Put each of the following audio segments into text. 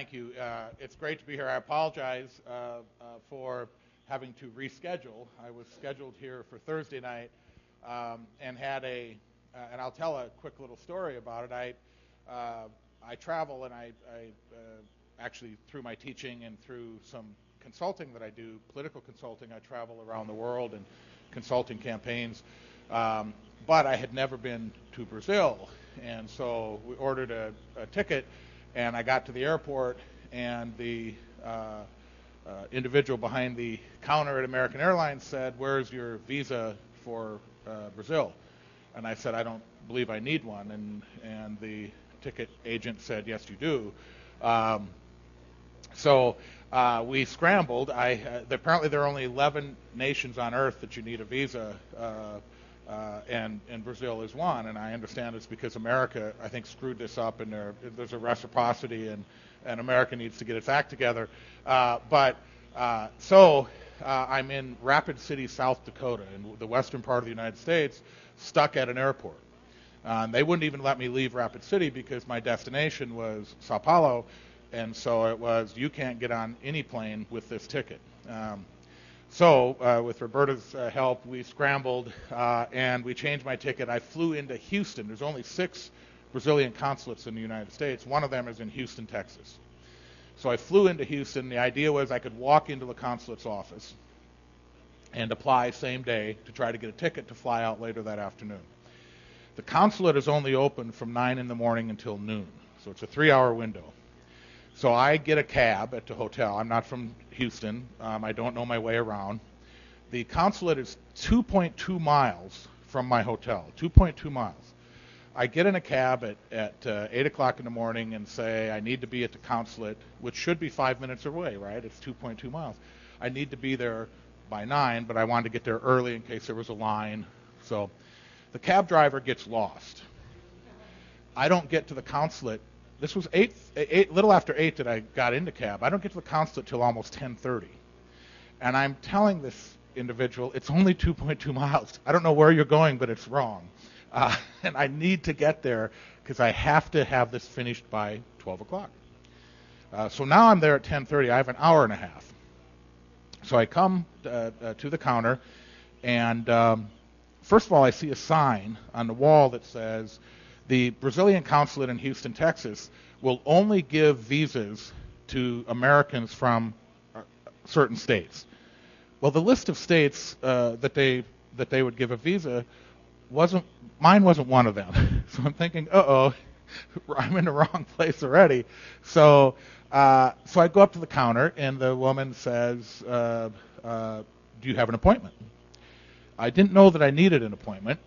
thank you. It's great to be here. I apologize for having to reschedule. I was scheduled here for Thursday night and had and I'll tell a quick little story about it. I travel, and I actually, through my teaching and through some consulting that I do, political consulting, I travel around the world and consulting campaigns. But I had never been to Brazil, and so we ordered a ticket, and I got to the airport, and the individual behind the counter at American Airlines said, "Where's your visa for Brazil?" And I said, "I don't believe I need one." And the ticket agent said, "Yes, you do." So we scrambled. Apparently there are only 11 nations on Earth that you need a visa, and Brazil is one. And I understand it's because America, I think, screwed this up, and there's a reciprocity, and America needs to get its act together. So I'm in Rapid City, South Dakota, in the western part of the United States, stuck at an airport. They wouldn't even let me leave Rapid City because my destination was Sao Paulo, and so it was, you can't get on any plane with this ticket. So with Roberta's help, we scrambled, and we changed my ticket. I flew into Houston. There's only 6 Brazilian consulates in the United States. One of them is in Houston, Texas. So I flew into Houston. The idea was I could walk into the consulate's office and apply same day to try to get a ticket to fly out later that afternoon. The consulate is only open from 9 in the morning until noon, so it's a 3-hour window. So I get a cab at the hotel. I'm not from Houston. I don't know my way around. The consulate is 2.2 miles from my hotel, 2.2 miles. I get in a cab at 8 o'clock in the morning and say, I need to be at the consulate, which should be 5 minutes away, right? It's 2.2 miles. I need to be there by 9, but I wanted to get there early in case there was a line. So the cab driver gets lost. I don't get to the consulate. This was little after 8 that I got into cab. I don't get to the consulate till almost 10:30. And I'm telling this individual, it's only 2.2 miles. I don't know where you're going, but it's wrong. And I need to get there because I have to have this finished by 12 o'clock. So now I'm there at 10:30. I have an hour and a half. So I come to the counter, and first of all, I see a sign on the wall that says, the Brazilian consulate in Houston, Texas, will only give visas to Americans from certain states. Well, the list of states that they would give a visa mine wasn't one of them. So I'm thinking, uh-oh, I'm in the wrong place already. So I go up to the counter, and the woman says, do you have an appointment? I didn't know that I needed an appointment.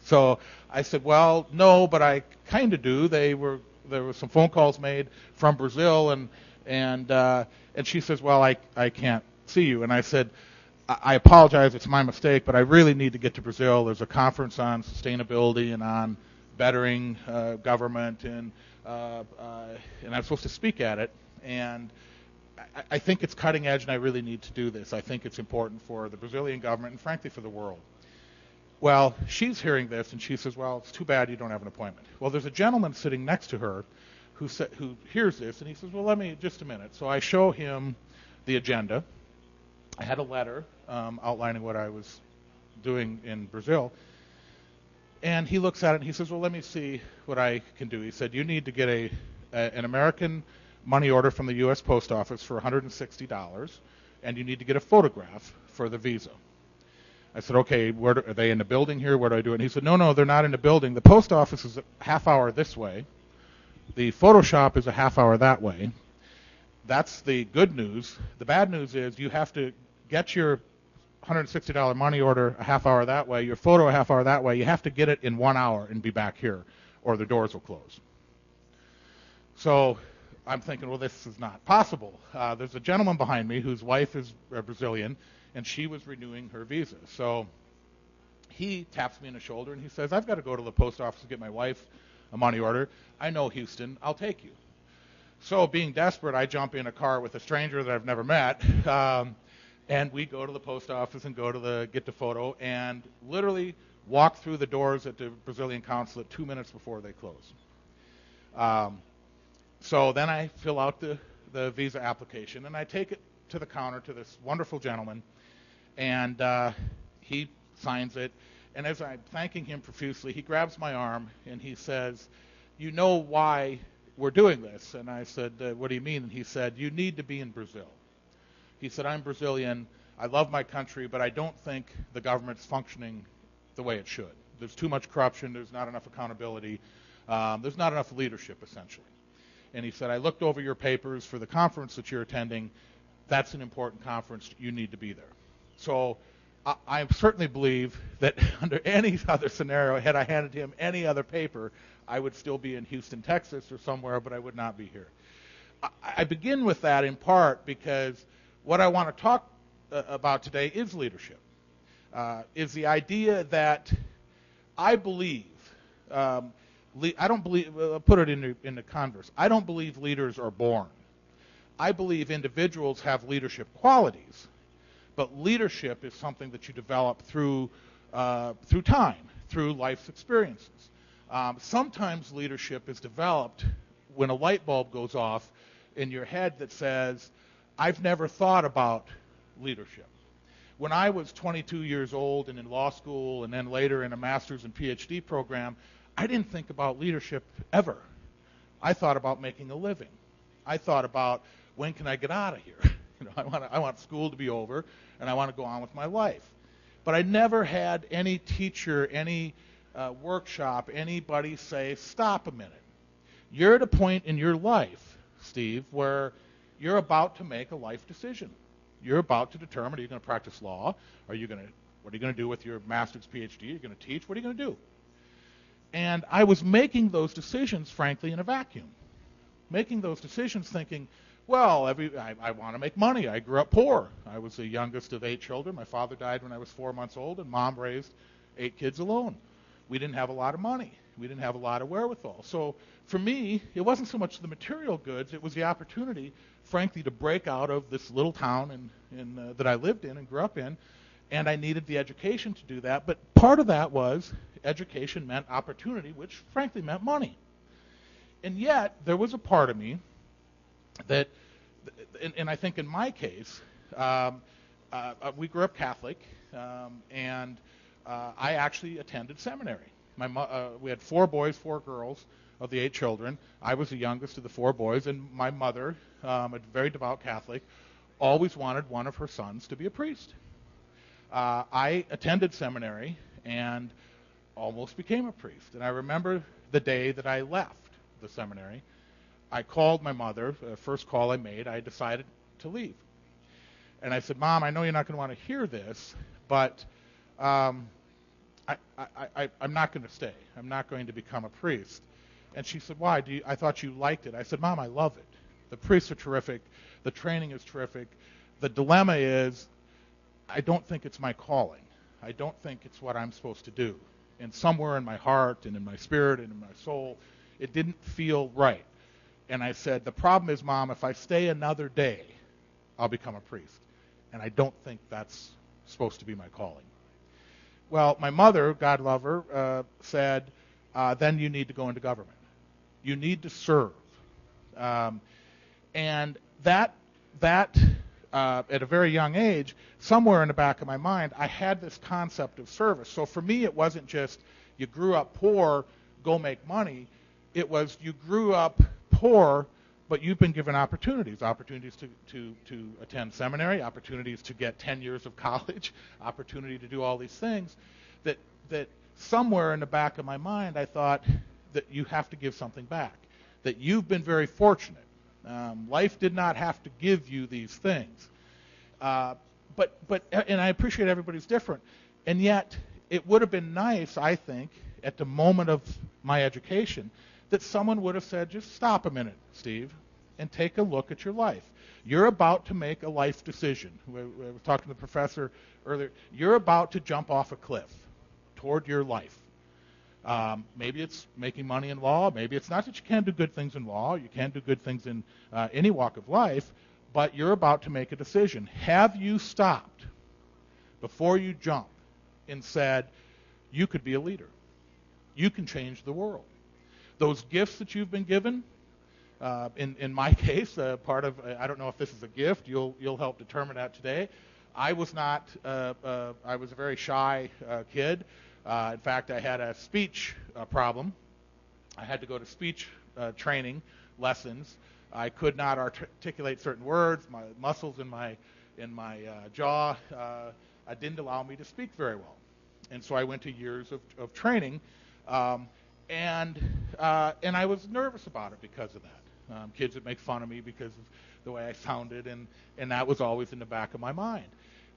So I said, well, no, but I kind of do. There were some phone calls made from Brazil, and she says, well, I can't see you. And I said, I apologize, it's my mistake, but I really need to get to Brazil. There's a conference on sustainability and on bettering government, and I'm supposed to speak at it. And I think it's cutting edge, and I really need to do this. I think it's important for the Brazilian government and, frankly, for the world. Well, she's hearing this, and she says, well, it's too bad you don't have an appointment. Well, there's a gentleman sitting next to her who hears this, and he says, well, just a minute. So I show him the agenda. I had a letter outlining what I was doing in Brazil. And he looks at it, and he says, well, let me see what I can do. He said, you need to get an American money order from the U.S. Post Office for $160, and you need to get a photograph for the visa. I said, okay, are they in the building here? Where do I do it? And he said, no, they're not in the building. The post office is a half hour this way. The Photoshop is a half hour that way. That's the good news. The bad news is you have to get your $160 money order a half hour that way, your photo a half hour that way. You have to get it in 1 hour and be back here, or the doors will close. So I'm thinking, well, this is not possible. There's a gentleman behind me whose wife is Brazilian, and she was renewing her visa. So he taps me on the shoulder, and he says, I've got to go to the post office to get my wife a money order. I know Houston. I'll take you. So being desperate, I jump in a car with a stranger that I've never met, and we go to the post office and get the photo, and literally walk through the doors at the Brazilian consulate 2 minutes before they close. So then I fill out the visa application, and I take it to the counter to this wonderful gentleman, and he signs it. And as I'm thanking him profusely, he grabs my arm, and he says, "You know why we're doing this?" And I said, "What do you mean?" And he said, "You need to be in Brazil." He said, "I'm Brazilian. I love my country, but I don't think the government's functioning the way it should. There's too much corruption. There's not enough accountability. There's not enough leadership, essentially." And he said, "I looked over your papers for the conference that you're attending. That's an important conference. You need to be there." So I certainly believe that under any other scenario, had I handed him any other paper, I would still be in Houston, Texas or somewhere, but I would not be here. I begin with that in part because what I want to talk about today is leadership, is the idea that I believe, I don't believe, I'll put it in the converse, I don't believe leaders are born. I believe individuals have leadership qualities, but leadership is something that you develop through time, through life's experiences. Sometimes leadership is developed when a light bulb goes off in your head that says, "I've never thought about leadership." When I was 22 years old and in law school and then later in a master's and PhD program, I didn't think about leadership ever. I thought about making a living. I thought about, when can I get out of here? I want school to be over, and I want to go on with my life. But I never had any teacher, any workshop, anybody say, "Stop a minute. You're at a point in your life, Steve, where you're about to make a life decision. You're about to determine, are you going to practice law? What are you going to do with your master's, PhD? Are you going to teach? What are you going to do?" And I was making those decisions, frankly, in a vacuum. Making those decisions thinking, well, I want to make money. I grew up poor. I was the youngest of 8 children. My father died when I was 4 months old, and Mom raised 8 kids alone. We didn't have a lot of money. We didn't have a lot of wherewithal. So for me, it wasn't so much the material goods. It was the opportunity, frankly, to break out of this little town that I lived in and grew up in, and I needed the education to do that. But part of that was education meant opportunity, which frankly meant money. And yet, there was a part of me that, and I think in my case, we grew up Catholic, and I actually attended seminary. We had 4 boys, 4 girls of the 8 children. I was the youngest of the 4 boys, and my mother, a very devout Catholic, always wanted one of her sons to be a priest. I attended seminary and almost became a priest. And I remember the day that I left the seminary. I called my mother, the first call I made, I decided to leave. And I said, "Mom, I know you're not going to want to hear this, but I'm not going to stay. I'm not going to become a priest." And she said, "Why? I thought you liked it." I said, "Mom, I love it. The priests are terrific. The training is terrific. The dilemma is I don't think it's my calling. I don't think it's what I'm supposed to do. And somewhere in my heart and in my spirit and in my soul, it didn't feel right." And I said, "The problem is, Mom, if I stay another day, I'll become a priest. And I don't think that's supposed to be my calling." Well, my mother, God love her, said, "Then you need to go into government. You need to serve." And that at a very young age, somewhere in the back of my mind, I had this concept of service. So for me, it wasn't just you grew up poor, go make money. It was you grew up poor, but you've been given opportunities to attend seminary, opportunities to get 10 years of college, opportunity to do all these things, that somewhere in the back of my mind, I thought that you have to give something back, that you've been very fortunate. Life did not have to give you these things. And I appreciate everybody's different. And yet, it would have been nice, I think, at the moment of my education, that someone would have said, "Just stop a minute, Steve, and take a look at your life. You're about to make a life decision." We were talking to the professor earlier. You're about to jump off a cliff toward your life. Maybe it's making money in law. Maybe it's not that you can't do good things in law. You can't do good things in any walk of life, but you're about to make a decision. Have you stopped before you jump and said, you could be a leader? You can change the world. Those gifts that you've been given, In my case, part of, I don't know if this is a gift, you'll help determine that today. I was not, I was a very shy kid. In fact, I had a speech problem. I had to go to speech training lessons. I could not articulate certain words. My muscles in my jaw didn't allow me to speak very well. And so I went to years of training, and I was nervous about it because of that. Kids would make fun of me because of the way I sounded, and that was always in the back of my mind.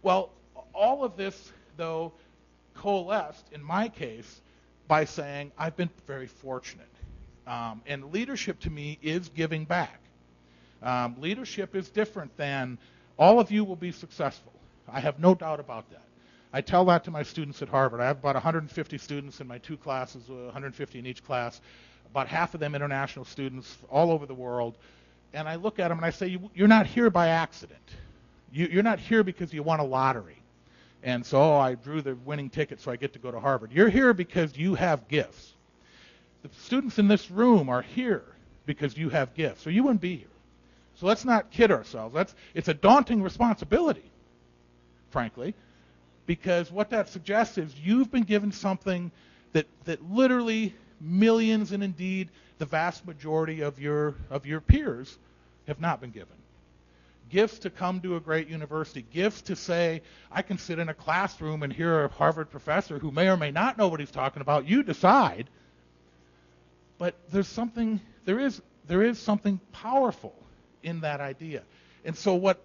Well, all of this, though, coalesced, in my case, by saying I've been very fortunate. And leadership to me is giving back. Leadership is different than all of you will be successful. I have no doubt about that. I tell that to my students at Harvard. I have about 150 students in my two classes, 150 in each class, about half of them international students all over the world. And I look at them and I say, you're not here by accident. You're not here because you won a lottery. And so I drew the winning ticket so I get to go to Harvard. You're here because you have gifts. The students in this room are here because you have gifts, or you wouldn't be here. So let's not kid ourselves. It's a daunting responsibility, frankly, because what that suggests is you've been given something that literally millions, and indeed the vast majority of your peers have not been given. Gifts to come to a great university, gifts to say, I can sit in a classroom and hear a Harvard professor who may or may not know what he's talking about. You decide. But there is something powerful in that idea. And so what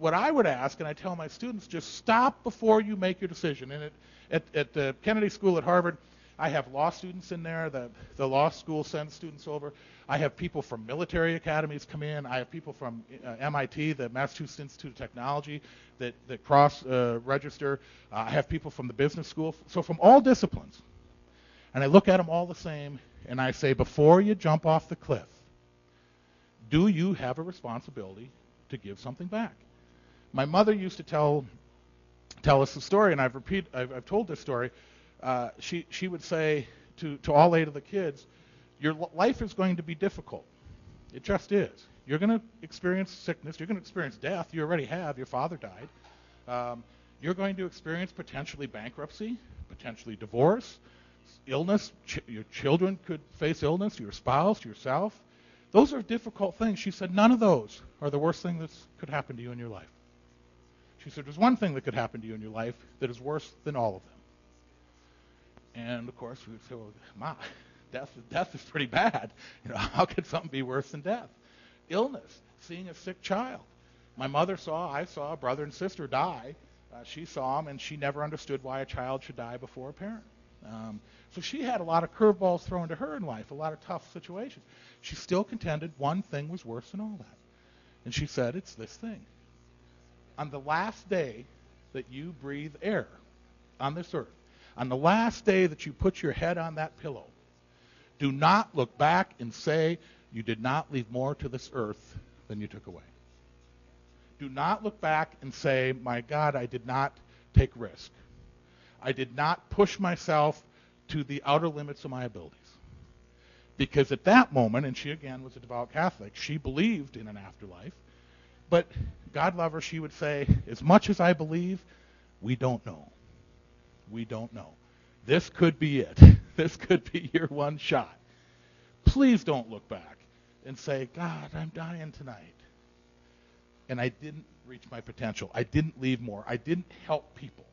I would ask, and I tell my students, just stop before you make your decision. And at the Kennedy School at Harvard, I have law students in there. The law school sends students over. I have people from military academies come in. I have people from MIT, the Massachusetts Institute of Technology, that cross-register. I have people from the business school. So from all disciplines. And I look at them all the same, and I say, before you jump off the cliff, do you have a responsibility to give something back? My mother used to tell us the story, and I've told this story. She would say to all 8 of the kids, your life is going to be difficult. It just is. You're going to experience sickness. You're going to experience death. You already have. Your father died. You're going to experience potentially bankruptcy, potentially divorce, illness. Your children could face illness, your spouse, yourself. Those are difficult things. She said, none of those are the worst thing that could happen to you in your life. She said, there's one thing that could happen to you in your life that is worse than all of them. And, of course, we would say, well, Ma, death is pretty bad. How could something be worse than death? Illness, seeing a sick child. My mother I saw a brother and sister die. She saw them, and she never understood why a child should die before a parent. So she had a lot of curveballs thrown to her in life, a lot of tough situations. She still contended one thing was worse than all that. And she said, it's this thing. On the last day that you breathe air on this earth, on the last day that you put your head on that pillow, do not look back and say you did not leave more to this earth than you took away. Do not look back and say, my God, I did not take risk. I did not push myself to the outer limits of my abilities. Because at that moment, and she again was a devout Catholic, she believed in an afterlife, but God love her, she would say, as much as I believe, we don't know. We don't know. This could be it. This could be your one shot. Please don't look back and say, God, I'm dying tonight. And I didn't reach my potential. I didn't leave more. I didn't help people.